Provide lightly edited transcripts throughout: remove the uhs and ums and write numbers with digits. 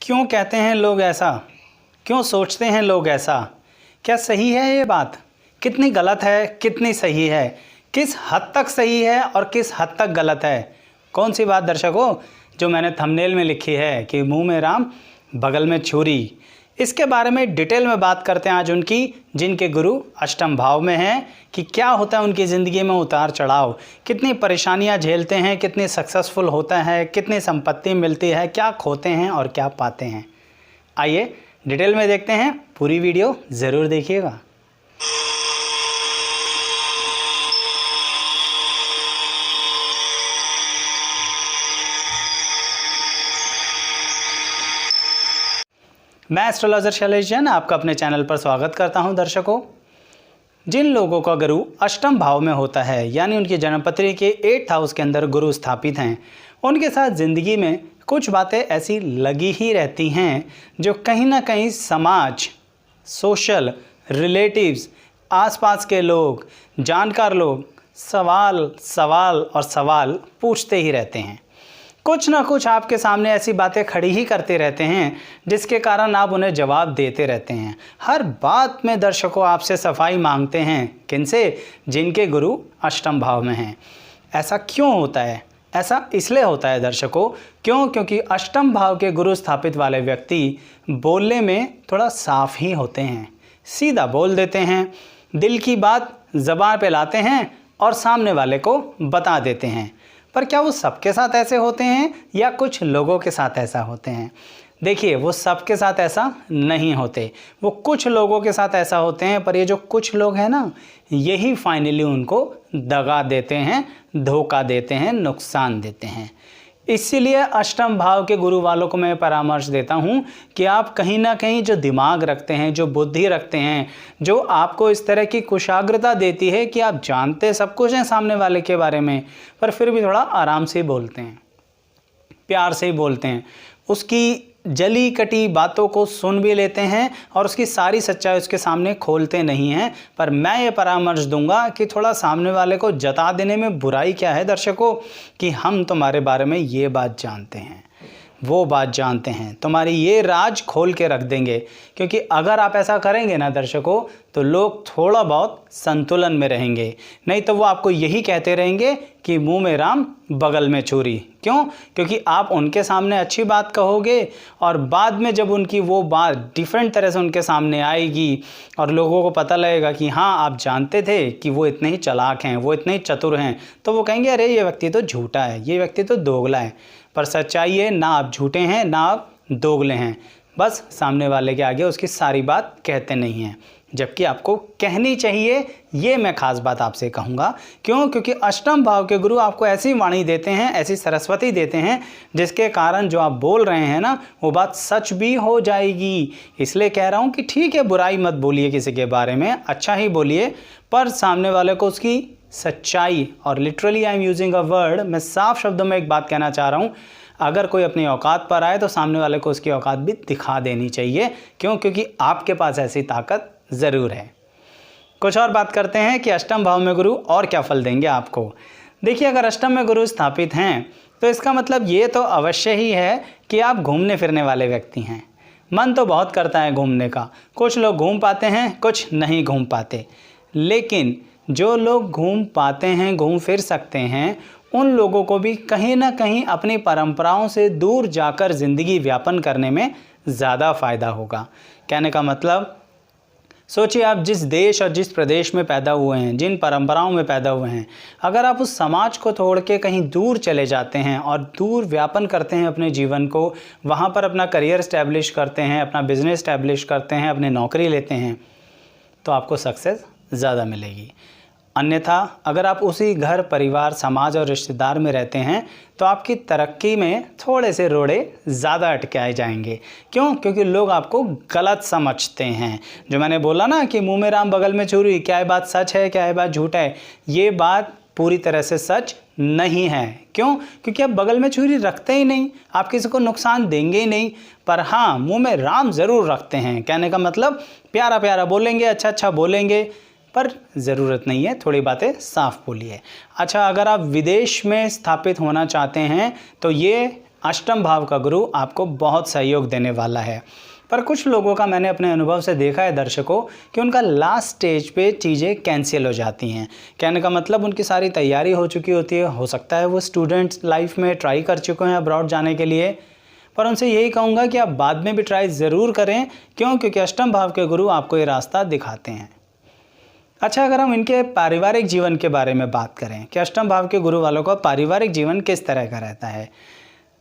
क्यों कहते हैं लोग ऐसा? क्यों सोचते हैं लोग ऐसा? क्या सही है ये बात? कितनी गलत है, कितनी सही है? किस हद तक सही है और किस हद तक गलत है? कौन सी बात दर्शकों जो मैंने थंबनेल में लिखी है कि मुंह में राम बगल में छुरी, इसके बारे में डिटेल में बात करते हैं आज उनकी, जिनके गुरु अष्टम भाव में हैं, कि क्या होता है उनकी ज़िंदगी में उतार चढ़ाव, कितनी परेशानियां झेलते हैं, कितनी सक्सेसफुल होता है, कितनी संपत्ति मिलती है, क्या खोते हैं और क्या पाते हैं। आइए डिटेल में देखते हैं, पूरी वीडियो ज़रूर देखिएगा। मैं एस्ट्रोलॉजर शैलेश जैन आपका अपने चैनल पर स्वागत करता हूं। दर्शकों, जिन लोगों का गुरु अष्टम भाव में होता है, यानी उनकी जन्मपत्री के 8th हाउस के अंदर गुरु स्थापित हैं, उनके साथ ज़िंदगी में कुछ बातें ऐसी लगी ही रहती हैं जो कहीं ना कहीं समाज, सोशल, रिलेटिव्स, आसपास के लोग, जानकार लोग सवाल और सवाल पूछते ही रहते हैं। कुछ ना कुछ आपके सामने ऐसी बातें खड़ी ही करते रहते हैं जिसके कारण आप उन्हें जवाब देते रहते हैं। हर बात में दर्शकों आपसे सफाई मांगते हैं। किनसे? जिनके गुरु अष्टम भाव में हैं। ऐसा क्यों होता है? ऐसा इसलिए होता है दर्शकों, क्योंकि अष्टम भाव के गुरु स्थापित वाले व्यक्ति बोलने में थोड़ा साफ ही होते हैं, सीधा बोल देते हैं, दिल की बात ज़बान पे लाते हैं और सामने वाले को बता देते हैं। पर क्या वो सबके साथ ऐसे होते हैं या कुछ लोगों के साथ ऐसा होते हैं? देखिए, वो सबके साथ ऐसा नहीं होते, वो कुछ लोगों के साथ ऐसा होते हैं। पर ये जो कुछ लोग हैं ना, यही फाइनली उनको दगा देते हैं, धोखा देते हैं, नुकसान देते हैं। इसीलिए अष्टम भाव के गुरु वालों को मैं परामर्श देता हूं कि आप कहीं ना कहीं जो दिमाग रखते हैं, जो बुद्धि रखते हैं, जो आपको इस तरह की कुशाग्रता देती है कि आप जानते सब कुछ हैं सामने वाले के बारे में, पर फिर भी थोड़ा आराम से बोलते हैं, प्यार से ही बोलते हैं, उसकी जली कटी बातों को सुन भी लेते हैं और उसकी सारी सच्चाई उसके सामने खोलते नहीं हैं। पर मैं ये परामर्श दूंगा कि थोड़ा सामने वाले को जता देने में बुराई क्या है दर्शकों, कि हम तुम्हारे बारे में ये बात जानते हैं, वो बात जानते हैं, तुम्हारी ये राज खोल के रख देंगे। क्योंकि अगर आप ऐसा करेंगे ना दर्शकों, तो लोग थोड़ा बहुत संतुलन में रहेंगे, नहीं तो वो आपको यही कहते रहेंगे कि मुंह में राम बगल में छुरी। क्यों? क्योंकि आप उनके सामने अच्छी बात कहोगे और बाद में जब उनकी वो बात डिफरेंट तरह से उनके सामने आएगी और लोगों को पता लगेगा कि हाँ, आप जानते थे कि वो इतने ही चालाक हैं, वो इतने ही चतुर हैं, तो वो कहेंगे अरे ये व्यक्ति तो झूठा है, ये व्यक्ति तो दोगला है। पर सच्चाई है, ना आप झूठे हैं ना आप दोगले हैं, बस सामने वाले के आगे उसकी सारी बात कहते नहीं हैं, जबकि आपको कहनी चाहिए। ये मैं खास बात आपसे कहूँगा। क्यों? क्योंकि अष्टम भाव के गुरु आपको ऐसी वाणी देते हैं, ऐसी सरस्वती देते हैं, जिसके कारण जो आप बोल रहे हैं ना, वो बात सच भी हो जाएगी। इसलिए कह रहा हूँ कि ठीक है, बुराई मत बोलिए किसी के बारे में, अच्छा ही बोलिए, पर सामने वाले को उसकी सच्चाई, और literally I am using a word, मैं साफ शब्दों में एक बात कहना चाह रहा हूँ, अगर कोई अपनी औकात पर आए तो सामने वाले को उसकी औकात भी दिखा देनी चाहिए। क्यों? क्योंकि आपके पास ऐसी ताकत ज़रूर है। कुछ और बात करते हैं कि अष्टम भाव में गुरु और क्या फल देंगे आपको। देखिए, अगर अष्टम में गुरु स्थापित हैं तो इसका मतलब ये तो अवश्य ही है कि आप घूमने फिरने वाले व्यक्ति हैं। मन तो बहुत करता है घूमने का, कुछ लोग घूम पाते हैं, कुछ नहीं घूम पाते, लेकिन जो लोग घूम पाते हैं, घूम फिर सकते हैं, उन लोगों को भी कहीं ना कहीं अपनी परंपराओं से दूर जाकर ज़िंदगी व्यापन करने में ज़्यादा फ़ायदा होगा। कहने का मतलब, सोचिए आप जिस देश और जिस प्रदेश में पैदा हुए हैं, जिन परंपराओं में पैदा हुए हैं, अगर आप उस समाज को छोड़ के कहीं दूर चले जाते हैं और दूर व्यापन करते हैं अपने जीवन को, वहाँ पर अपना करियर इस्टेब्लिश करते हैं, अपना बिजनेस इस्टेब्लिश करते हैं, अपनी नौकरी लेते हैं, तो आपको सक्सेस ज़्यादा मिलेगी। अन्यथा अगर आप उसी घर, परिवार, समाज और रिश्तेदार में रहते हैं तो आपकी तरक्की में थोड़े से रोड़े ज़्यादा अटकाए जाएंगे। क्यों? क्योंकि लोग आपको गलत समझते हैं। जो मैंने बोला ना कि मुंह में राम बगल में छुरी, क्या ये बात सच है, क्या ये बात झूठ है, ये बात पूरी तरह से सच नहीं है। क्यों? क्योंकि आप बगल में छुरी रखते ही नहीं, आप किसी को नुकसान देंगे ही नहीं, पर हाँ, मुंह में राम ज़रूर रखते हैं। कहने का मतलब, प्यारा प्यारा बोलेंगे, अच्छा अच्छा बोलेंगे, पर ज़रूरत नहीं है, थोड़ी बातें साफ बोलिए। अच्छा, अगर आप विदेश में स्थापित होना चाहते हैं तो ये अष्टम भाव का गुरु आपको बहुत सहयोग देने वाला है। पर कुछ लोगों का मैंने अपने अनुभव से देखा है दर्शकों कि उनका लास्ट स्टेज पे चीज़ें कैंसिल हो जाती हैं। कहने का मतलब उनकी सारी तैयारी हो चुकी होती है, हो सकता है वो स्टूडेंट्स लाइफ में ट्राई कर चुके हैं अब्रॉड जाने के लिए, पर उनसे यही कहूँगा कि आप बाद में भी ट्राई ज़रूर करें। क्यों? क्योंकि अष्टम भाव के गुरु आपको ये रास्ता दिखाते हैं। अच्छा, अगर हम इनके पारिवारिक जीवन के बारे में बात करें कि अष्टम भाव के गुरु वालों का पारिवारिक जीवन किस तरह का रहता है।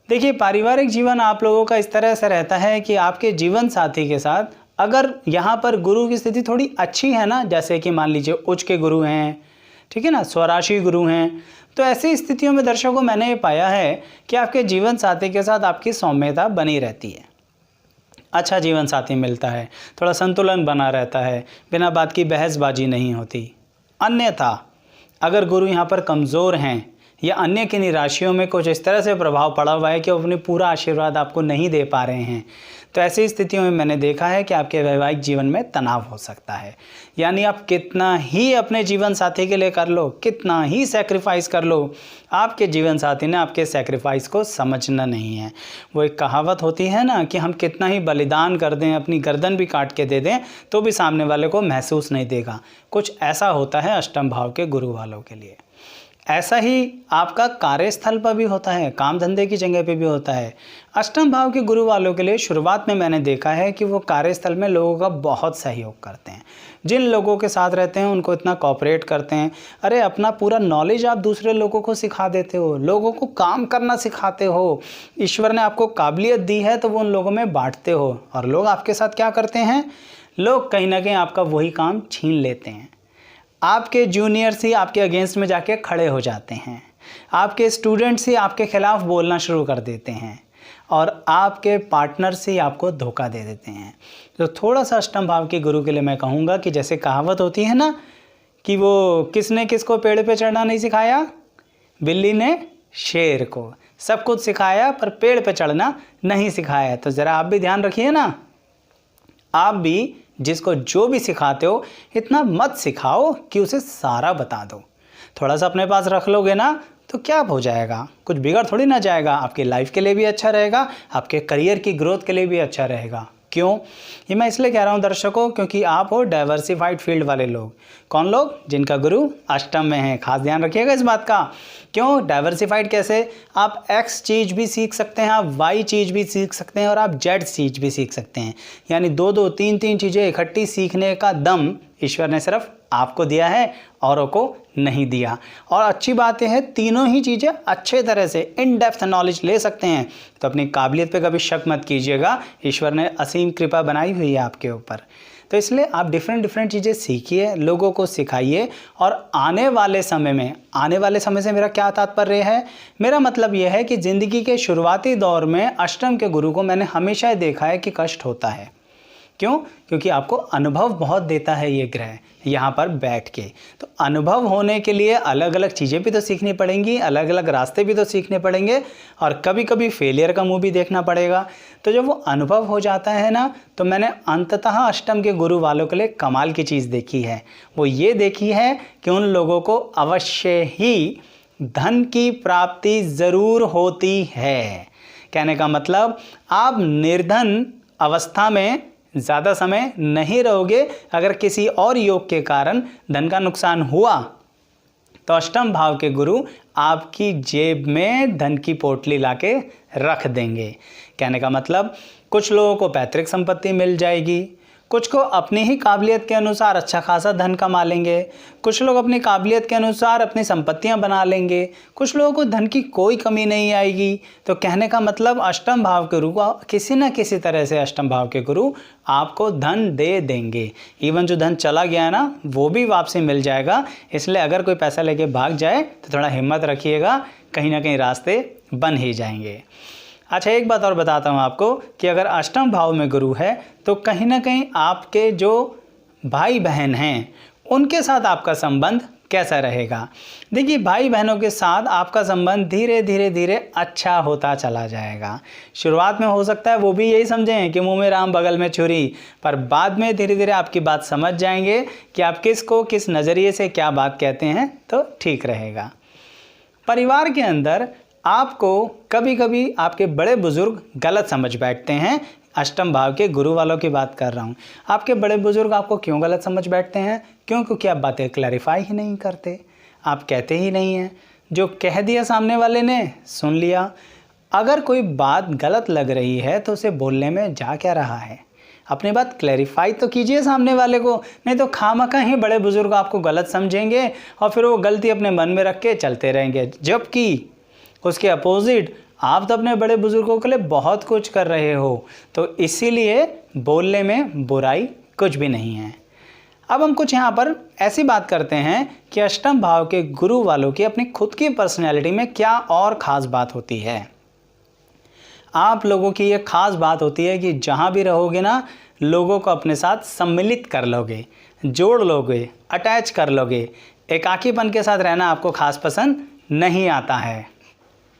देखिए, पारिवारिक जीवन आप लोगों का इस तरह से रहता है कि आपके जीवन साथी के साथ अगर यहाँ पर गुरु की स्थिति थोड़ी अच्छी है ना, जैसे कि मान लीजिए उच्च के गुरु हैं, ठीक है ना, स्वराशि गुरु हैं, तो ऐसी स्थितियों में दर्शकों मैंने ये पाया है कि आपके जीवन साथी के साथ आपकी सौम्यता बनी रहती है, अच्छा जीवन साथी मिलता है, थोड़ा संतुलन बना रहता है, बिना बात की बहसबाजी नहीं होती। अन्यथा अगर गुरु यहाँ पर कमज़ोर हैं या अन्य किन्हीं राशियों में कुछ इस तरह से प्रभाव पड़ा हुआ है कि वो अपने पूरा आशीर्वाद आपको नहीं दे पा रहे हैं, तो ऐसी स्थितियों में मैंने देखा है कि आपके वैवाहिक जीवन में तनाव हो सकता है। यानी आप कितना ही अपने जीवन साथी के लिए कर लो, कितना ही सैक्रिफाइस कर लो, आपके जीवन साथी ने आपके सैक्रिफाइस को समझना नहीं है। वो एक कहावत होती है ना कि हम कितना ही बलिदान कर दें, अपनी गर्दन भी काट के दे दें, तो भी सामने वाले को महसूस नहीं देगा। कुछ ऐसा होता है अष्टम भाव के गुरु वालों के लिए। ऐसा ही आपका कार्यस्थल पर भी होता है, काम धंधे की जगह पे भी होता है। अष्टम भाव के गुरु वालों के लिए शुरुआत में मैंने देखा है कि वो कार्यस्थल में लोगों का बहुत सहयोग करते हैं। जिन लोगों के साथ रहते हैं उनको इतना कोऑपरेट करते हैं। अरे, अपना पूरा नॉलेज आप दूसरे लोगों को सिखा देते हो, लोगों को काम करना सिखाते हो। ईश्वर ने आपको काबिलियत दी है तो वो उन लोगों में बांटते हो, और लोग आपके साथ क्या करते हैं, लोग कहीं ना कहीं आपका वही काम छीन लेते हैं। आपके जूनियर्स ही आपके अगेंस्ट में जाके खड़े हो जाते हैं, आपके स्टूडेंट्स ही आपके खिलाफ बोलना शुरू कर देते हैं, और आपके पार्टनर्स ही आपको धोखा दे देते हैं। तो थोड़ा सा अष्टम भाव के गुरु के लिए मैं कहूँगा कि जैसे कहावत होती है ना कि वो किसने किसको पेड़ पे चढ़ना नहीं सिखाया, बिल्ली ने शेर को। सब कुछ सिखाया पर पेड़ पे चढ़ना नहीं सिखाया। तो ज़रा आप भी ध्यान रखिए ना, आप भी जिसको जो भी सिखाते हो इतना मत सिखाओ कि उसे सारा बता दो। थोड़ा सा अपने पास रख लोगे ना तो क्या हो जाएगा, कुछ बिगड़ थोड़ी ना जाएगा। आपकी लाइफ के लिए भी अच्छा रहेगा, आपके करियर की ग्रोथ के लिए भी अच्छा रहेगा। क्यों? ये मैं इसलिए कह रहा हूँ दर्शकों, क्योंकि आप हो डाइवर्सिफाइड फील्ड वाले लोग। कौन लोग? जिनका गुरु अष्टम में है। खास ध्यान रखिएगा इस बात का। क्यों डाइवर्सिफाइड? कैसे? आप एक्स चीज़ भी सीख सकते हैं, आप वाई चीज़ भी सीख सकते हैं, और आप जेड चीज़ भी सीख सकते हैं। यानी दो दो तीन तीन चीज़ें इकट्ठी सीखने का दम ईश्वर ने सिर्फ आपको दिया है, औरों को नहीं दिया। और अच्छी बात यह है, तीनों ही चीज़ें अच्छे तरह से इन डेप्थ नॉलेज ले सकते हैं। तो अपनी काबिलियत पे कभी शक मत कीजिएगा, ईश्वर ने असीम कृपा बनाई हुई है आपके ऊपर। तो इसलिए आप डिफरेंट चीज़ें सीखिए, लोगों को सिखाइए, और आने वाले समय से मेरा क्या तात्पर्य है? मेरा मतलब यह है कि ज़िंदगी के शुरुआती दौर में अष्टम के गुरु को मैंने हमेशा देखा है कि कष्ट होता है। क्यों? क्योंकि आपको अनुभव बहुत देता है ये ग्रह यहाँ पर बैठ के। तो अनुभव होने के लिए अलग अलग चीज़ें भी तो सीखनी पड़ेंगी, अलग अलग रास्ते भी तो सीखने पड़ेंगे, और कभी कभी फेलियर का मुंह भी देखना पड़ेगा। तो जब वो अनुभव हो जाता है ना, तो मैंने अंततः अष्टम के गुरु वालों के लिए कमाल की चीज़ देखी है। वो ये देखी है कि उन लोगों को अवश्य ही धन की प्राप्ति ज़रूर होती है। कहने का मतलब, आप निर्धन अवस्था में ज़्यादा समय नहीं रहोगे। अगर किसी और योग के कारण धन का नुकसान हुआ तो अष्टम भाव के गुरु आपकी जेब में धन की पोटली लाके रख देंगे। कहने का मतलब, कुछ लोगों को पैतृक संपत्ति मिल जाएगी, कुछ को अपनी ही काबिलियत के अनुसार अच्छा खासा धन कमा लेंगे, कुछ लोग अपनी काबिलियत के अनुसार अपनी संपत्तियां बना लेंगे, कुछ लोगों को धन की कोई कमी नहीं आएगी। तो कहने का मतलब, अष्टम भाव के गुरु किसी न किसी तरह से अष्टम भाव के गुरु आपको धन दे देंगे। इवन जो धन चला गया है ना, वो भी वापसी मिल जाएगा। इसलिए अगर कोई पैसा लेके भाग जाए तो थोड़ा हिम्मत रखिएगा, कहीं ना कहीं रास्ते बन ही जाएंगे। अच्छा, एक बात और बताता हूँ आपको कि अगर अष्टम भाव में गुरु है तो कहीं ना कहीं आपके जो भाई बहन हैं उनके साथ आपका संबंध कैसा रहेगा। देखिए, भाई बहनों के साथ आपका संबंध धीरे धीरे अच्छा होता चला जाएगा। शुरुआत में हो सकता है वो भी यही समझें कि मुंह में राम बगल में छुरी, पर बाद में धीरे धीरे आपकी बात समझ जाएंगे कि आप किसको किस नज़रिए से क्या बात कहते हैं, तो ठीक रहेगा। परिवार के अंदर आपको कभी कभी आपके बड़े बुजुर्ग गलत समझ बैठते हैं। अष्टम भाव के गुरु वालों की बात कर रहा हूँ। आपके बड़े बुजुर्ग आपको क्यों गलत समझ बैठते हैं? क्योंकि आप बातें क्लैरिफाई ही नहीं करते, आप कहते ही नहीं हैं। जो कह दिया सामने वाले ने सुन लिया। अगर कोई बात गलत लग रही है तो उसे बोलने में जा क्या रहा है? अपनी बात क्लैरिफाई तो कीजिए सामने वाले को, नहीं तो खामखा ही बड़े बुजुर्ग आपको गलत समझेंगे और फिर वो गलती अपने मन में रख के चलते रहेंगे। जबकि उसके अपोजिट आप तो अपने बड़े बुजुर्गों के लिए बहुत कुछ कर रहे हो, तो इसीलिए बोलने में बुराई कुछ भी नहीं है। अब हम कुछ यहाँ पर ऐसी बात करते हैं कि अष्टम भाव के गुरु वालों की अपनी खुद की पर्सनैलिटी में क्या और ख़ास बात होती है। आप लोगों की ये खास बात होती है कि जहाँ भी रहोगे ना, लोगों को अपने साथ सम्मिलित कर लोगे, जोड़ लोगे, अटैच कर लोगे। एकाकीपन के साथ रहना आपको खास पसंद नहीं आता है।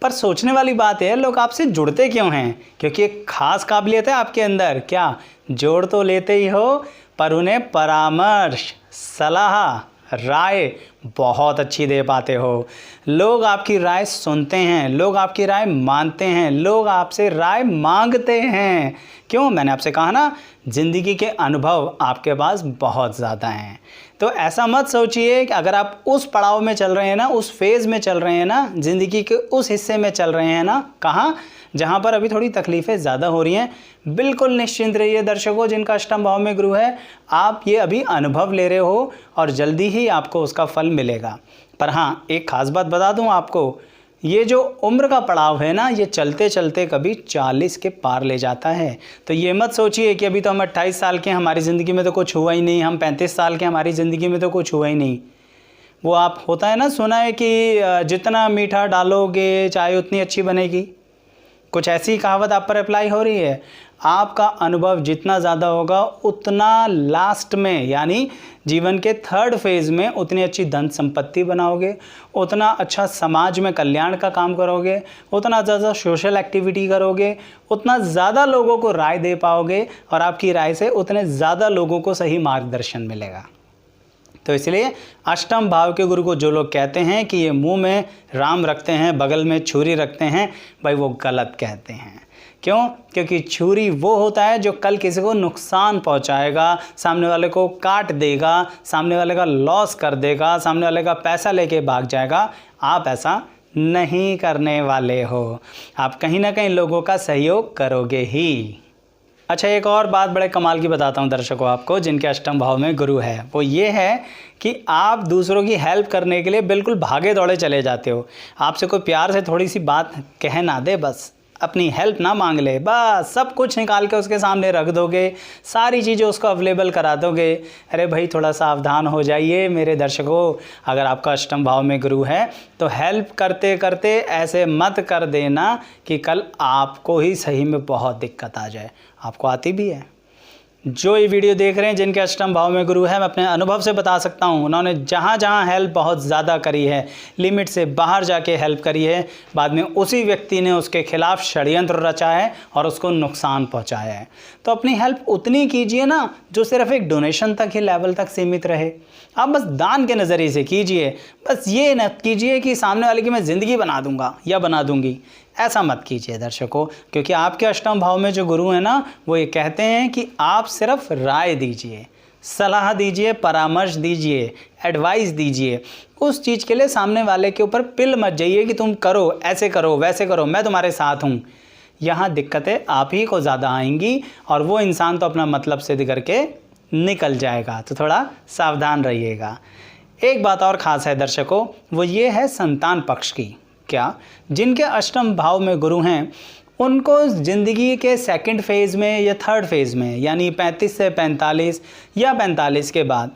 पर सोचने वाली बात है, लोग आपसे जुड़ते क्यों हैं? क्योंकि एक खास काबिलियत है आपके अंदर। क्या जोड़ तो लेते ही हो, पर उन्हें परामर्श, सलाह, राय बहुत अच्छी दे पाते हो। लोग आपकी राय सुनते हैं, लोग आपकी राय मानते हैं, लोग आपसे राय मांगते हैं। क्यों? मैंने आपसे कहा ना, ज़िंदगी के अनुभव आपके पास बहुत ज़्यादा हैं। तो ऐसा मत सोचिए कि अगर आप उस पड़ाव में चल रहे हैं ना, उस फेज़ में चल रहे हैं ना, ज़िंदगी के उस हिस्से में चल रहे हैं ना, कहाँ, जहाँ पर अभी थोड़ी तकलीफ़ें ज़्यादा हो रही हैं, बिल्कुल निश्चिंत रहिए दर्शकों। जिनका अष्टम भाव में गुरु है, आप ये अभी अनुभव ले रहे हो और जल्दी ही आपको उसका फल मिलेगा। पर हाँ, एक ख़ास बात बता दूँ आपको, ये जो उम्र का पड़ाव है ना, ये चलते चलते कभी 40 के पार ले जाता है। तो ये मत सोचिए कि अभी तो हम 28 साल के हैं, हमारी ज़िंदगी में तो कुछ हुआ ही नहीं, हम 35 साल के, हमारी ज़िंदगी में तो कुछ हुआ ही नहीं। वो आप होता है ना, सुना है कि जितना मीठा डालोगे चाय उतनी अच्छी बनेगी। कुछ ऐसी कहावत आप पर अप्लाई हो रही है। आपका अनुभव जितना ज़्यादा होगा, उतना लास्ट में यानी जीवन के थर्ड फेज़ में उतनी अच्छी धन संपत्ति बनाओगे, उतना अच्छा समाज में कल्याण का काम करोगे, उतना ज़्यादा सोशल एक्टिविटी करोगे, उतना ज़्यादा लोगों को राय दे पाओगे और आपकी राय से उतने ज़्यादा लोगों को सही मार्गदर्शन मिलेगा। तो इसलिए अष्टम भाव के गुरु को जो लोग कहते हैं कि ये मुंह में राम रखते हैं, बगल में छुरी रखते हैं, भाई वो गलत कहते हैं। क्यों? क्योंकि छुरी वो होता है जो कल किसी को नुकसान पहुंचाएगा, सामने वाले को काट देगा, सामने वाले का लॉस कर देगा, सामने वाले का पैसा लेके भाग जाएगा। आप ऐसा नहीं करने वाले हो। आप कहीं ना कहीं लोगों का सहयोग करोगे ही। अच्छा, एक और बात बड़े कमाल की बताता हूँ दर्शकों आपको, जिनके अष्टम भाव में गुरु है, वो ये है कि आप दूसरों की हेल्प करने के लिए बिल्कुल भागे दौड़े चले जाते हो। आपसे कोई प्यार से थोड़ी सी बात कह ना दे, बस अपनी हेल्प ना मांग ले, बस सब कुछ निकाल के उसके सामने रख दोगे, सारी चीज़ें उसको अवेलेबल करा दोगे। अरे भाई, थोड़ा सावधान हो जाइए मेरे दर्शकों। अगर आपका अष्टम भाव में गुरु है तो हेल्प करते करते ऐसे मत कर देना कि कल आपको ही सही में बहुत दिक्कत आ जाए। आपको आती भी है। जो ये वीडियो देख रहे हैं जिनके अष्टम भाव में गुरु है, मैं अपने अनुभव से बता सकता हूँ, उन्होंने जहाँ जहाँ हेल्प बहुत ज़्यादा करी है, लिमिट से बाहर जाके हेल्प करी है, बाद में उसी व्यक्ति ने उसके खिलाफ षड्यंत्र रचा है और उसको नुकसान पहुँचाया है। तो अपनी हेल्प उतनी कीजिए ना जो सिर्फ एक डोनेशन तक ही लेवल तक सीमित रहे। आप बस दान के नज़रिए से कीजिए। बस ये न कीजिए कि सामने वाले की मैं ज़िंदगी बना दूंगा या बना दूंगी, ऐसा मत कीजिए दर्शकों। क्योंकि आपके अष्टम भाव में जो गुरु है ना, वो ये कहते हैं कि आप सिर्फ राय दीजिए, सलाह दीजिए, परामर्श दीजिए, एडवाइस दीजिए। उस चीज़ के लिए सामने वाले के ऊपर पिल मत जाइए कि तुम करो, ऐसे करो, वैसे करो, मैं तुम्हारे साथ हूँ। यहाँ दिक्कतें आप ही को ज़्यादा आएंगी और वो इंसान तो अपना मतलब सिद्ध करके निकल जाएगा। तो थोड़ा सावधान रहिएगा। एक बात और ख़ास है दर्शकों, वो ये है संतान पक्ष की। क्या? जिनके अष्टम भाव में गुरु हैं, उनको ज़िंदगी के सेकंड फेज़ में या थर्ड फेज़ में, यानी 35 से 45 या 45 के बाद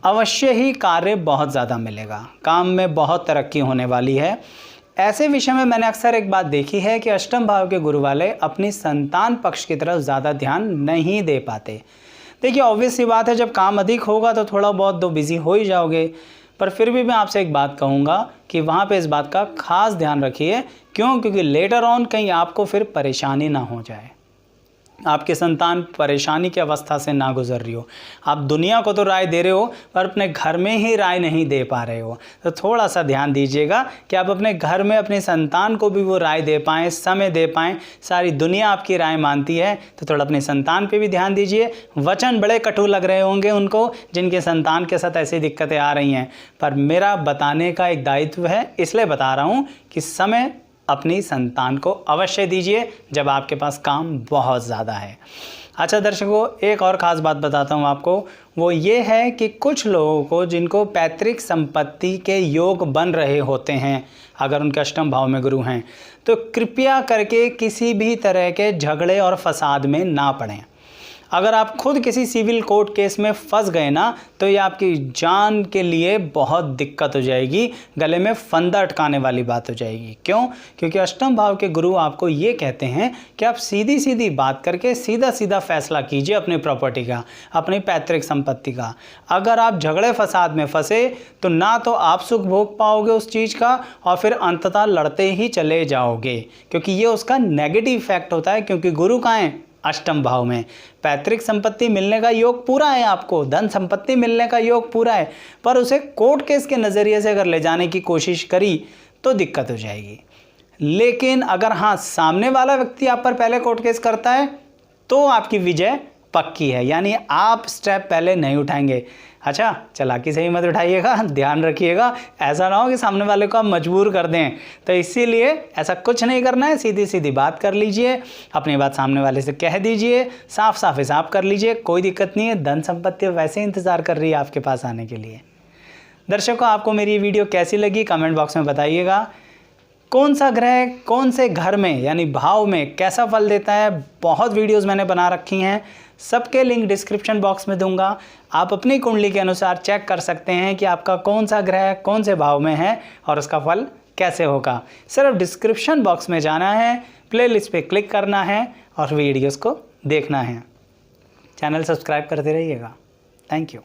अवश्य ही कार्य बहुत ज़्यादा मिलेगा, काम में बहुत तरक्की होने वाली है। ऐसे विषय में मैंने अक्सर एक बात देखी है कि अष्टम भाव के गुरु वाले अपनी संतान पक्ष की तरफ ज़्यादा ध्यान नहीं दे पाते। देखिए, ऑब्वियस सी बात है, जब काम अधिक होगा तो थोड़ा बहुत तो बिज़ी हो ही जाओगे, पर फिर भी मैं आपसे एक बात कहूँगा कि वहाँ पे इस बात का खास ध्यान रखिए। क्यों? क्योंकि लेटर ऑन कहीं आपको फिर परेशानी ना हो जाए। आपके संतान परेशानी की अवस्था से ना गुजर रही हो, आप दुनिया को तो राय दे रहे हो पर अपने घर में ही राय नहीं दे पा रहे हो, तो थोड़ा सा ध्यान दीजिएगा कि आप अपने घर में अपने संतान को भी वो राय दे पाएँ, समय दे पाएँ। सारी दुनिया आपकी राय मानती है तो थोड़ा अपने संतान पे भी ध्यान दीजिए। वचन बड़े कटु लग रहे होंगे उनको जिनके संतान के साथ ऐसी दिक्कतें आ रही हैं, पर मेरा बताने का एक दायित्व है, इसलिए बता रहा हूँ कि समय अपनी संतान को अवश्य दीजिए जब आपके पास काम बहुत ज़्यादा है। अच्छा दर्शकों, एक और ख़ास बात बताता हूँ आपको, वो ये है कि कुछ लोगों को जिनको पैतृक संपत्ति के योग बन रहे होते हैं, अगर उनके अष्टम भाव में गुरु हैं, तो कृपया करके किसी भी तरह के झगड़े और फसाद में ना पड़ें। अगर आप खुद किसी सिविल कोर्ट केस में फंस गए ना, तो ये आपकी जान के लिए बहुत दिक्कत हो जाएगी, गले में फंदा अटकाने वाली बात हो जाएगी। क्यों? क्योंकि अष्टम भाव के गुरु आपको ये कहते हैं कि आप सीधी सीधी बात करके सीधा सीधा फैसला कीजिए अपनी प्रॉपर्टी का, अपनी पैतृक संपत्ति का। अगर आप झगड़े फसाद में फंसे तो ना तो आप सुख भोग पाओगे उस चीज़ का, और फिर अंततः लड़ते ही चले जाओगे, क्योंकि ये उसका नेगेटिव इफेक्ट होता है। क्योंकि गुरु कहाँ है? अष्टम भाव में। पैतृक संपत्ति मिलने का योग पूरा है, आपको धन संपत्ति मिलने का योग पूरा है, पर उसे कोर्ट केस के नज़रिए से अगर ले जाने की कोशिश करी तो दिक्कत हो जाएगी। लेकिन अगर हाँ, सामने वाला व्यक्ति आप पर पहले कोर्ट केस करता है तो आपकी विजय पक्की है, यानी आप स्टेप पहले नहीं उठाएंगे। अच्छा, चालाकी से ही मत उठाइएगा, ध्यान रखिएगा, ऐसा ना हो कि सामने वाले को आप मजबूर कर दें। तो इसीलिए ऐसा कुछ नहीं करना है, सीधी सीधी बात कर लीजिए, अपनी बात सामने वाले से कह दीजिए, साफ साफ हिसाब कर लीजिए, कोई दिक्कत नहीं है। धन संपत्ति वैसे इंतज़ार कर रही है आपके पास आने के लिए। दर्शकों, आपको मेरी ये वीडियो कैसी लगी कमेंट बॉक्स में बताइएगा। कौन सा ग्रह कौन से घर में यानी भाव में कैसा फल देता है, बहुत वीडियोस मैंने बना रखी हैं, सबके लिंक डिस्क्रिप्शन बॉक्स में दूंगा। आप अपनी कुंडली के अनुसार चेक कर सकते हैं कि आपका कौन सा ग्रह कौन से भाव में है और उसका फल कैसे होगा। सिर्फ डिस्क्रिप्शन बॉक्स में जाना है, प्लेलिस्ट पे क्लिक करना है और वीडियोस को देखना है। चैनल सब्सक्राइब करते रहिएगा। Thank you.